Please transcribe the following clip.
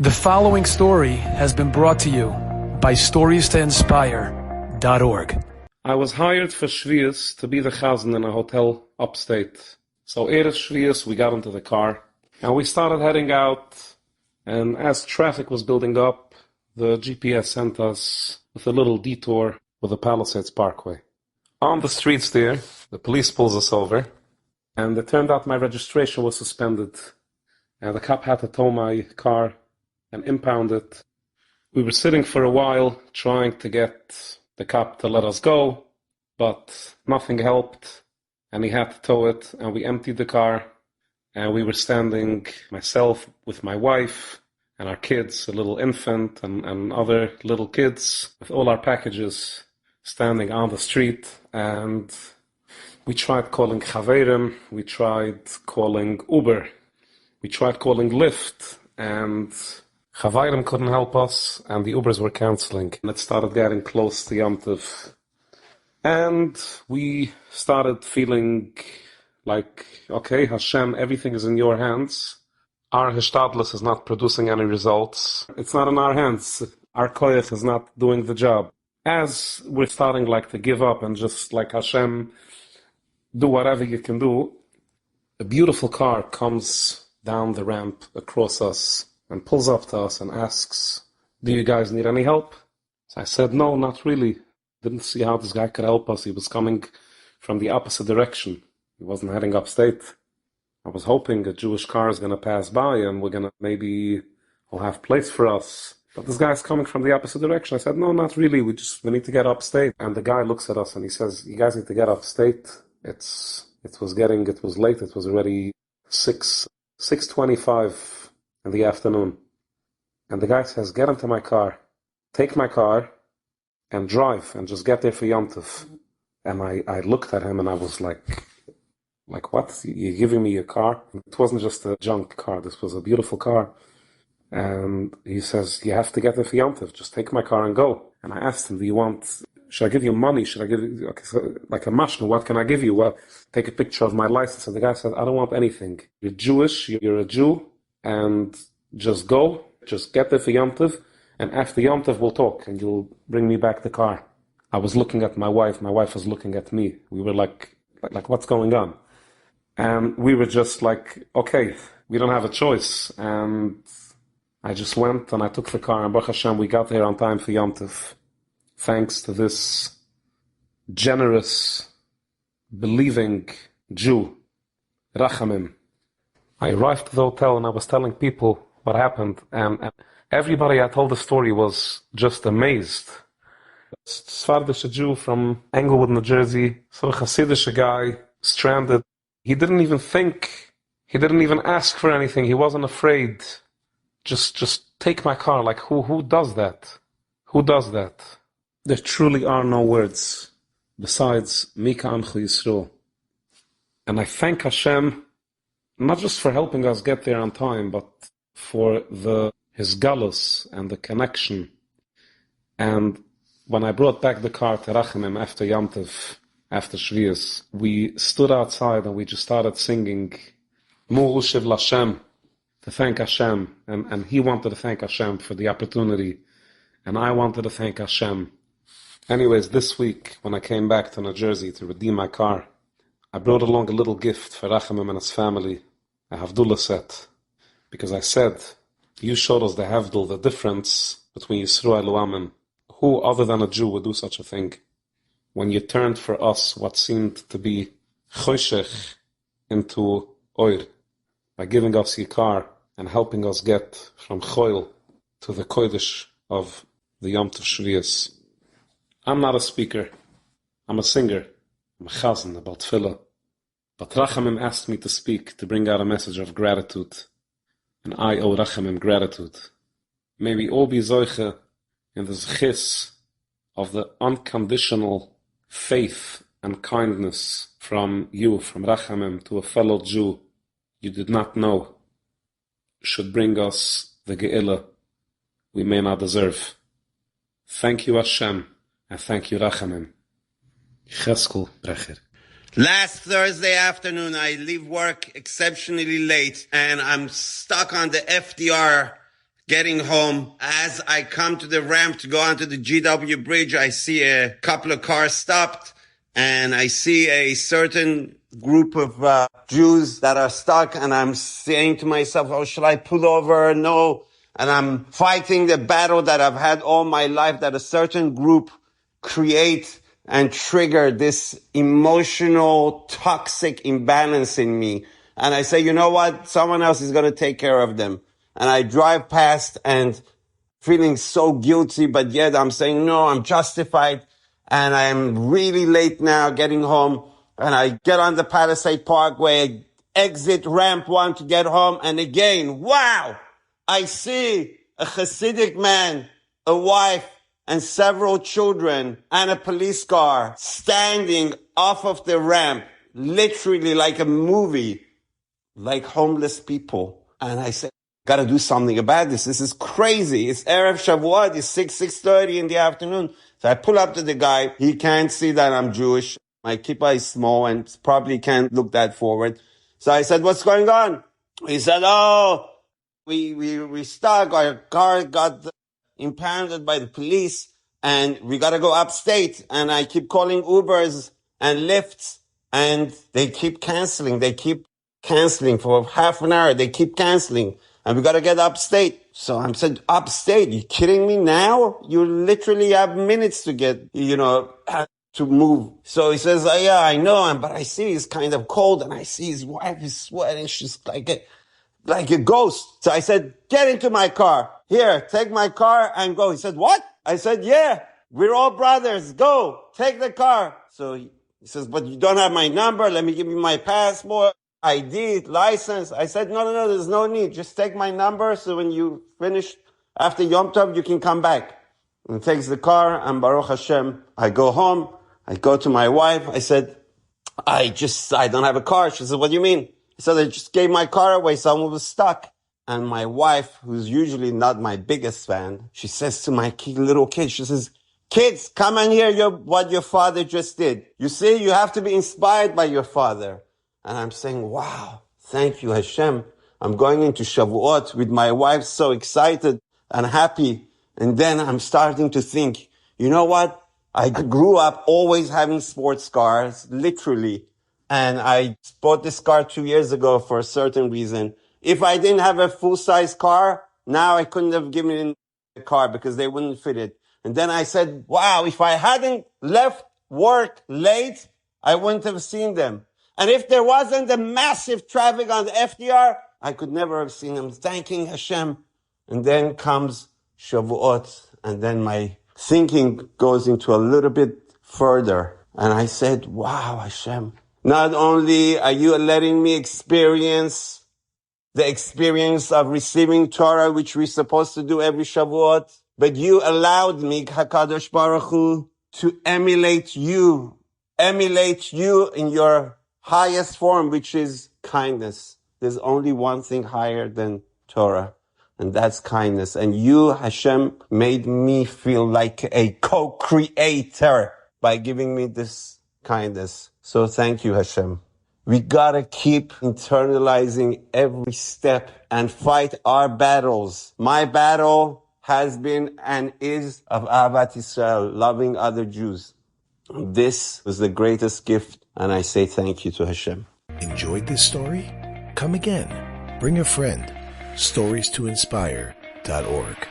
The following story has been brought to you by StoriesToInspire.org. I was hired for Shvius to be the chazan in a hotel upstate. So Erev Shvius, we got into the car and we started heading out. And as traffic was building up, the GPS sent us with a little detour with the Palisades Parkway. On the streets there, the police pulls us over, and it turned out my registration was suspended. And the cop had to tow my car and impound it. We were sitting for a while trying to get the cop to let us go, but nothing helped, and he had to tow it, and we emptied the car, and we were standing, myself with my wife and our kids, a little infant and other little kids, with all our packages standing on the street, and we tried calling Chaverim, we tried calling Uber, we tried calling Lyft, and Chaverim couldn't help us, and the Ubers were canceling. And it started getting close to Yom Tov. And we started feeling like, okay, Hashem, everything is in your hands. Our Hishtadlus is not producing any results. It's not in our hands. Our koyach is not doing the job. As we're starting like to give up and just like Hashem, do whatever you can do, a beautiful car comes down the ramp across us and pulls up to us and asks, do you guys need any help? So I said, no, not really. Didn't see how this guy could help us. He was coming from the opposite direction. He wasn't heading upstate. I was hoping a Jewish car is going to pass by and we're going to maybe will have place for us. But this guy's coming from the opposite direction. I said, no, not really. We need to get upstate. And the guy looks at us and he says, you guys need to get upstate. It was late. It was already 6:25 in the afternoon. And the guy says, get into my car, take my car and drive and just get there for Yom Tov. And I looked at him and I was like what? You're giving me your car? It wasn't just a junk car. This was a beautiful car. And he says, you have to get there for Yom Tov. Just take my car and go. And I asked him, should I give you money? Should I give you, like a mashma, what can I give you? Well, take a picture of my license. And the guy said, I don't want anything. You're Jewish, you're a Jew, and just go, just get there for Yom Tov, and after Yom Tov we'll talk, and you'll bring me back the car. I was looking at my wife was looking at me. We were like what's going on? And we were just like, okay, we don't have a choice. And I just went and I took the car, and Baruch Hashem, we got there on time for Yom Tov. Thanks to this generous, believing Jew, Rachamim. I arrived at the hotel and I was telling people what happened, and everybody I told the story was just amazed. Sephardish Jew from Englewood, New Jersey, so a Hasidish guy, stranded. He didn't even think, he didn't even ask for anything, he wasn't afraid. Just take my car. Like, who does that? Who does that? There truly are no words besides Mika Amchu Yisrael. And I thank Hashem, not just for helping us get there on time, but for his galus and the connection. And when I brought back the car to Rachamim after Yom Tov, after Shvius, we stood outside and we just started singing Mu Shiv Lashem, to thank Hashem. And he wanted to thank Hashem for the opportunity, and I wanted to thank Hashem. Anyways, this week, when I came back to New Jersey to redeem my car, I brought along a little gift for Rachamim and his family, a Havdullah set, because I said, you showed us the Havdul, the difference between Yisroel U'amin. Who other than a Jew would do such a thing? When you turned for us what seemed to be choshech into oir, by giving us your car and helping us get from choil to the kodesh of the Yom Tov Shvius. I'm not a speaker. I'm a singer. I'm a chazan about tefillah. But Rachamim asked me to speak, to bring out a message of gratitude. And I owe Rachamim gratitude. May we all be zoiche in the zchis of the unconditional faith and kindness from you, from Rachamim, to a fellow Jew you did not know, should bring us the Ge'ilah we may not deserve. Thank you, Hashem, and thank you, Rachamim. Cheskel Brecher. Last Thursday afternoon, I leave work exceptionally late, and I'm stuck on the FDR getting home. As I come to the ramp to go onto the GW bridge, I see a couple of cars stopped, and I see a certain group of Jews that are stuck, and I'm saying to myself, oh, should I pull over? No. And I'm fighting the battle that I've had all my life, that a certain group create and trigger this emotional, toxic imbalance in me. And I say, you know what? Someone else is going to take care of them. And I drive past and feeling so guilty, but yet I'm saying, no, I'm justified. And I'm really late now getting home. And I get on the Palisade Parkway, exit ramp 1 to get home. And again, wow, I see a Hasidic man, a wife, and several children, and a police car standing off of the ramp, literally like a movie, like homeless people. And I said, gotta do something about this. This is crazy. It's Erev Shavuot. It's 6:30 in the afternoon. So I pull up to the guy. He can't see that I'm Jewish. My kippah is small and probably can't look that forward. So I said, what's going on? He said, oh, we stuck. Our car got impounded by the police and we got to go upstate. And I keep calling Ubers and Lyfts and they keep canceling. They keep canceling for half an hour. They keep canceling and we got to get upstate. So I said, upstate? You kidding me now? You literally have minutes to get, to move. So he says, oh, yeah, I know. But I see he's kind of cold and I see his wife is sweating. She's like a ghost. So I said, get into my car. Here, take my car and go. He said, what? I said, yeah, we're all brothers. Go, take the car. So he says, but you don't have my number. Let me give you my passport, ID, license. I said, no, there's no need. Just take my number. So when you finish after Yom Tov, you can come back. And he takes the car and Baruch Hashem, I go home. I go to my wife. I said, I don't have a car. She said, what do you mean? He said, I just gave my car away. Someone was stuck. And my wife, who's usually not my biggest fan, she says to my little kid, she says, kids, come and hear what your father just did. You see, you have to be inspired by your father. And I'm saying, wow, thank you, Hashem. I'm going into Shavuot with my wife so excited and happy. And then I'm starting to think, you know what? I grew up always having sports cars, literally. And I bought this car 2 years ago for a certain reason. If I didn't have a full-size car, now I couldn't have given in the car because they wouldn't fit it. And then I said, wow, if I hadn't left work late, I wouldn't have seen them. And if there wasn't a massive traffic on the FDR, I could never have seen them. Thanking Hashem. And then comes Shavuot. And then my thinking goes into a little bit further. And I said, wow, Hashem. Not only are you letting me experience the experience of receiving Torah, which we're supposed to do every Shavuot, but you allowed me, HaKadosh Baruch Hu, to emulate you in your highest form, which is kindness. There's only one thing higher than Torah, and that's kindness. And you, Hashem, made me feel like a co-creator by giving me this kindness. So thank you, Hashem. We gotta keep internalizing every step and fight our battles. My battle has been and is of Ahavat Israel, loving other Jews. This was the greatest gift, and I say thank you to Hashem. Enjoyed this story? Come again. Bring a friend. StoriesToInspire.org